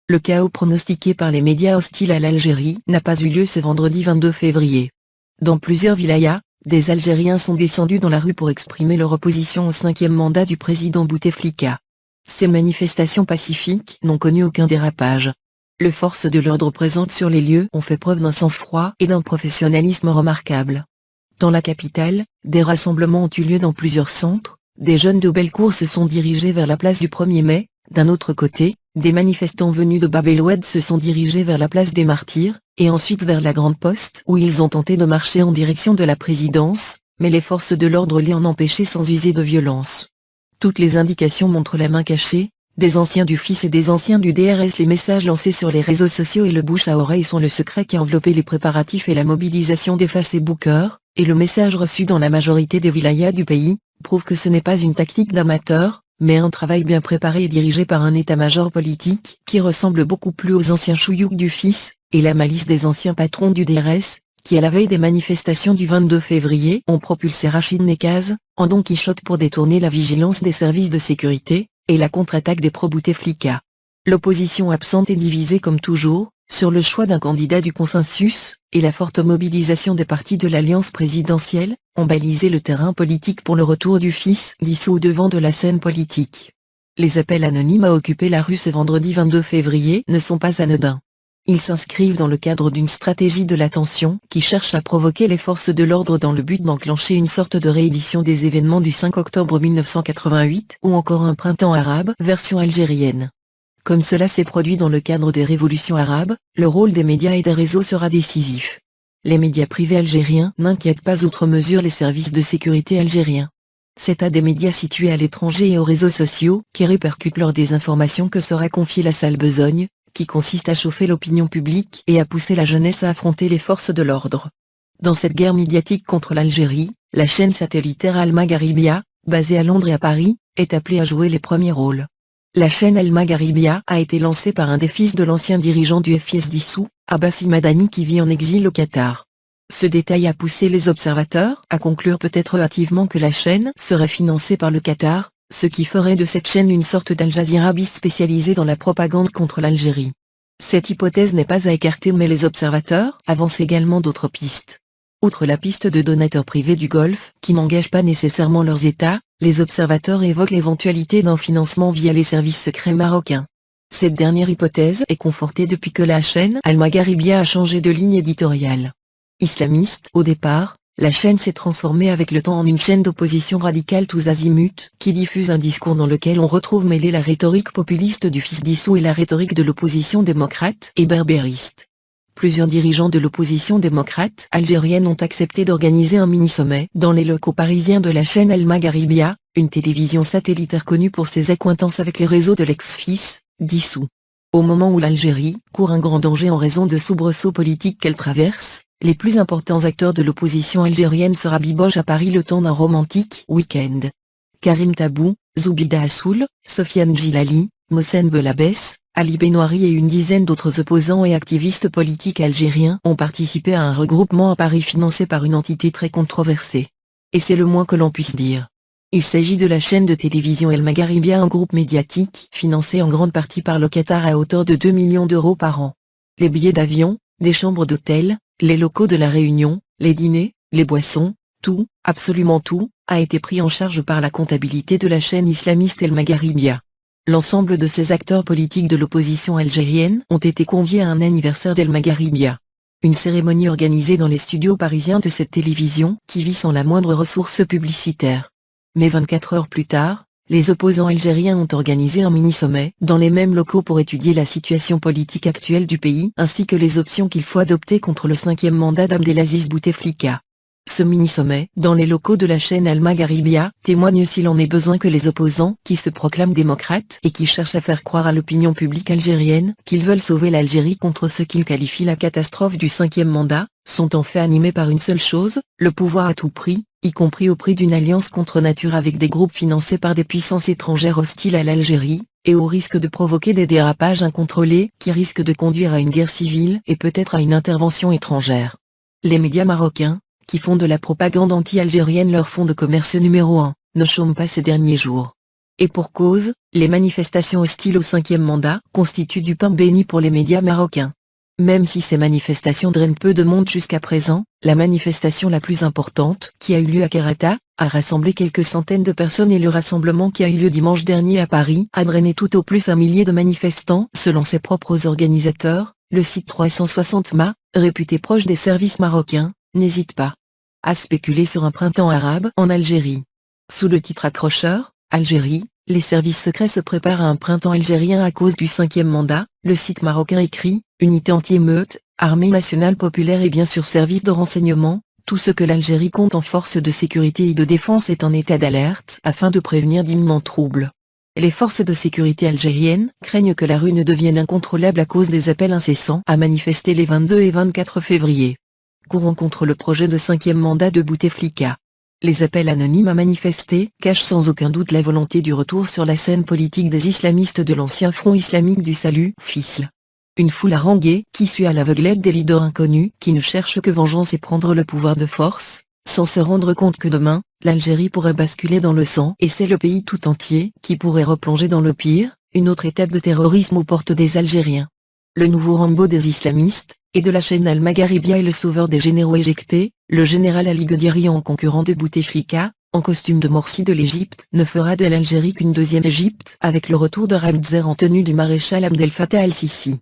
Le chaos pronostiqué par les médias hostiles à l'Algérie n'a pas eu lieu ce vendredi 22 février. Dans plusieurs wilayas, des Algériens sont descendus dans la rue pour exprimer leur opposition au 5e mandat du président Bouteflika. Ces manifestations pacifiques n'ont connu aucun dérapage. Les forces de l'ordre présentes sur les lieux ont fait preuve d'un sang-froid et d'un professionnalisme remarquable. Dans la capitale, des rassemblements ont eu lieu dans plusieurs centres, des jeunes de Bellecour se sont dirigés vers la place du 1er mai, d'un autre côté, des manifestants venus de Bab el-Oued se sont dirigés vers la place des Martyrs, et ensuite vers la Grande Poste où ils ont tenté de marcher en direction de la présidence, mais les forces de l'ordre les ont empêchés sans user de violence. Toutes les indications montrent la main cachée, des anciens du FIS et des anciens du DRS. Les messages lancés sur les réseaux sociaux et le bouche à oreille sont le secret qui enveloppait les préparatifs et la mobilisation des facebookers, et le message reçu dans la majorité des wilayas du pays, prouve que ce n'est pas une tactique d'amateur, mais un travail bien préparé et dirigé par un état-major politique qui ressemble beaucoup plus aux anciens chouillouks du FIS, et la malice des anciens patrons du DRS, qui à la veille des manifestations du 22 février ont propulsé Rachid Nekaz, en Don Quichotte pour détourner la vigilance des services de sécurité, et la contre-attaque des pro-Bouteflika. L'opposition absente et divisée comme toujours, sur le choix d'un candidat du consensus, et la forte mobilisation des partis de l'alliance présidentielle, ont balisé le terrain politique pour le retour du FIS dissous au devant de la scène politique. Les appels anonymes à occuper la rue ce vendredi 22 février ne sont pas anodins. Ils s'inscrivent dans le cadre d'une stratégie de la tension qui cherche à provoquer les forces de l'ordre dans le but d'enclencher une sorte de réédition des événements du 5 octobre 1988 ou encore un printemps arabe version algérienne. Comme cela s'est produit dans le cadre des révolutions arabes, le rôle des médias et des réseaux sera décisif. Les médias privés algériens n'inquiètent pas outre mesure les services de sécurité algériens. C'est à des médias situés à l'étranger et aux réseaux sociaux qui répercutent leur désinformation que sera confiée la sale besogne, qui consiste à chauffer l'opinion publique et à pousser la jeunesse à affronter les forces de l'ordre. Dans cette guerre médiatique contre l'Algérie, la chaîne satellitaire Al Magharibia, basée à Londres et à Paris, est appelée à jouer les premiers rôles. La chaîne Al Magharibia a été lancée par un des fils de l'ancien dirigeant du FIS dissous, Abbassi Madani qui vit en exil au Qatar. Ce détail a poussé les observateurs à conclure peut-être hâtivement que la chaîne serait financée par le Qatar, ce qui ferait de cette chaîne une sorte d'Al Jazeera bis spécialisée dans la propagande contre l'Algérie. Cette hypothèse n'est pas à écarter mais les observateurs avancent également d'autres pistes. Outre la piste de donateurs privés du Golfe qui n'engagent pas nécessairement leurs États, les observateurs évoquent l'éventualité d'un financement via les services secrets marocains. Cette dernière hypothèse est confortée depuis que la chaîne Al Magharibia a changé de ligne éditoriale. Islamiste au départ, la chaîne s'est transformée avec le temps en une chaîne d'opposition radicale tous azimuts qui diffuse un discours dans lequel on retrouve mêlée la rhétorique populiste du FIS dissous et la rhétorique de l'opposition démocrate et berbériste. Plusieurs dirigeants de l'opposition démocrate algérienne ont accepté d'organiser un mini-sommet dans les locaux parisiens de la chaîne Al Magharibia, une télévision satellitaire connue pour ses accointances avec les réseaux de l'ex-FIS, dissous. Au moment où l'Algérie court un grand danger en raison de soubresauts politiques qu'elle traverse, les plus importants acteurs de l'opposition algérienne se rabibochent à Paris le temps d'un romantique week-end. Karim Tabou, Zoubida Assoul, Sofiane Djilali, Mohsen Belabès, Ali Benoiri et une dizaine d'autres opposants et activistes politiques algériens ont participé à un regroupement à Paris financé par une entité très controversée. Et c'est le moins que l'on puisse dire. Il s'agit de la chaîne de télévision El Magharibia, un groupe médiatique financé en grande partie par le Qatar à hauteur de 2 millions d'euros par an. Les billets d'avion, les chambres d'hôtel, les locaux de la réunion, les dîners, les boissons, tout, absolument tout, a été pris en charge par la comptabilité de la chaîne islamiste El Magharibia. L'ensemble de ces acteurs politiques de l'opposition algérienne ont été conviés à un anniversaire d'El Magharibia. Une cérémonie organisée dans les studios parisiens de cette télévision qui vit sans la moindre ressource publicitaire. Mais 24 heures plus tard, les opposants algériens ont organisé un mini-sommet dans les mêmes locaux pour étudier la situation politique actuelle du pays ainsi que les options qu'il faut adopter contre le 5e mandat d'Abdelaziz Bouteflika. Ce mini-sommet, dans les locaux de la chaîne Al Magharibia, témoigne s'il en est besoin que les opposants qui se proclament démocrates et qui cherchent à faire croire à l'opinion publique algérienne qu'ils veulent sauver l'Algérie contre ce qu'ils qualifient la catastrophe du 5e mandat, sont en fait animés par une seule chose, le pouvoir à tout prix, y compris au prix d'une alliance contre nature avec des groupes financés par des puissances étrangères hostiles à l'Algérie, et au risque de provoquer des dérapages incontrôlés qui risquent de conduire à une guerre civile et peut-être à une intervention étrangère. Les médias marocains, qui font de la propagande anti-algérienne leur fonds de commerce numéro 1, ne chôment pas ces derniers jours. Et pour cause, les manifestations hostiles au cinquième mandat constituent du pain béni pour les médias marocains. Même si ces manifestations drainent peu de monde jusqu'à présent, la manifestation la plus importante, qui a eu lieu à Karata, a rassemblé quelques centaines de personnes et le rassemblement qui a eu lieu dimanche dernier à Paris a drainé tout au plus 1 millier de manifestants selon ses propres organisateurs. Le site 360 Ma, réputé proche des services marocains, n'hésite pas à spéculer sur un printemps arabe en Algérie. Sous le titre accrocheur, Algérie, les services secrets se préparent à un printemps algérien à cause du cinquième mandat, le site marocain écrit, unité anti-émeute, armée nationale populaire et bien sûr service de renseignement, tout ce que l'Algérie compte en forces de sécurité et de défense est en état d'alerte afin de prévenir d'imminents troubles. Les forces de sécurité algériennes craignent que la rue ne devienne incontrôlable à cause des appels incessants à manifester les 22 et 24 février. Courant contre le projet de cinquième mandat de Bouteflika. Les appels anonymes à manifester cachent sans aucun doute la volonté du retour sur la scène politique des islamistes de l'ancien Front islamique du salut, FISL. Une foule haranguée qui suit à l'aveuglette des leaders inconnus qui ne cherchent que vengeance et prendre le pouvoir de force, sans se rendre compte que demain, l'Algérie pourrait basculer dans le sang et c'est le pays tout entier qui pourrait replonger dans le pire, une autre étape de terrorisme aux portes des Algériens. Le nouveau Rambo des islamistes, et de la chaîne Al-Magharibia est le sauveur des généraux éjectés, le général Ali Godiri en concurrent de Bouteflika, en costume de Morsi de l'Égypte, ne fera de l'Algérie qu'une deuxième Égypte avec le retour de Ramzer en tenue du maréchal Abdel Fattah al-Sisi.